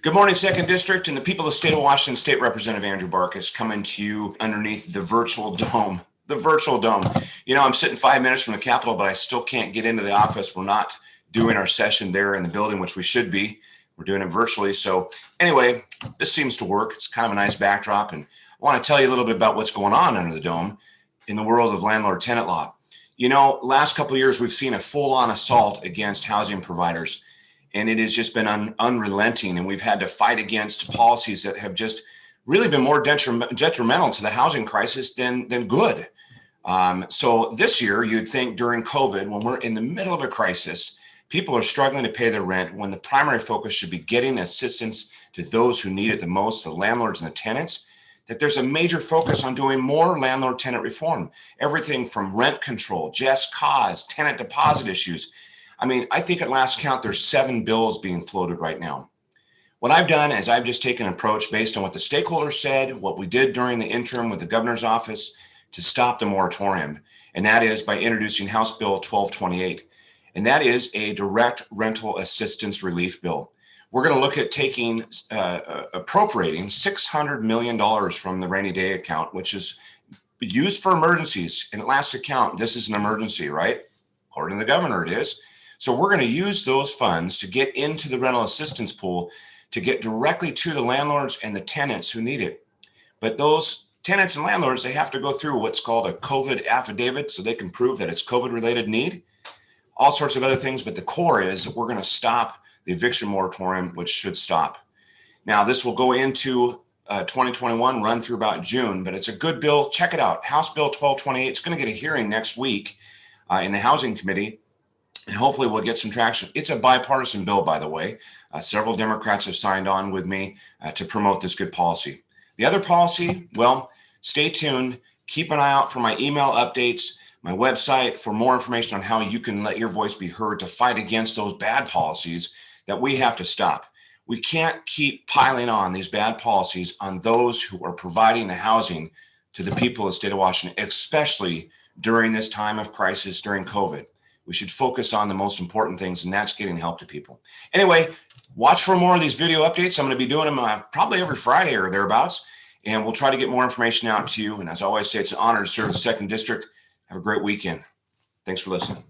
Good morning, Second District and the people of the state of Washington. State Representative Andrew Barkis coming to you underneath the virtual dome. The virtual dome. You know, I'm sitting 5 minutes from the Capitol, but I still can't get into the office. We're not doing our session there in the building, which we should be. We're doing it virtually. So anyway, this seems to work. It's kind of a nice backdrop. And I want to tell you a little bit about what's going on under the dome in the world of landlord-tenant law. You know, last couple of years, we've seen a full-on assault against housing providers. And it has just been unrelenting. And we've had to fight against policies that have just really been more detrimental to the housing crisis than good. So this year, you'd think during COVID, when we're in the middle of a crisis, people are struggling to pay their rent, when the primary focus should be getting assistance to those who need it the most, the landlords and the tenants, that there's a major focus on doing more landlord-tenant reform. Everything from rent control, just cause, tenant deposit issues. I mean, I think at last count, there's 7 bills being floated right now. What I've done is I've just taken an approach based on what the stakeholders said, what we did during the interim with the governor's office to stop the moratorium. And that is by introducing House Bill 1228. And that is a direct rental assistance relief bill. We're going to look at taking, appropriating $600 million from the rainy day account, which is used for emergencies. And at last account, this is an emergency, right? According to the governor, it is. So we're going to use those funds to get into the rental assistance pool to get directly to the landlords and the tenants who need it. But those tenants and landlords, they have to go through what's called a COVID affidavit so they can prove that it's COVID-related need, all sorts of other things. But the core is that we're going to stop the eviction moratorium, which should stop. Now, this will go into 2021, run through about June, but it's a good bill. Check it out. House Bill 1228. It's going to get a hearing next week in the Housing Committee. And hopefully we'll get some traction. It's a bipartisan bill, by the way. Several Democrats have signed on with me to promote this good policy. The other policy, well, stay tuned. Keep an eye out for my email updates, my website for more information on how you can let your voice be heard to fight against those bad policies that we have to stop. We can't keep piling on these bad policies on those who are providing the housing to the people of the state of Washington, especially during this time of crisis during COVID. We should focus on the most important things, and that's getting help to people. Anyway, watch for more of these video updates. I'm going to be doing them probably every Friday or thereabouts, and we'll try to get more information out to you. And as I always say, it's an honor to serve the 2nd District. Have a great weekend. Thanks for listening.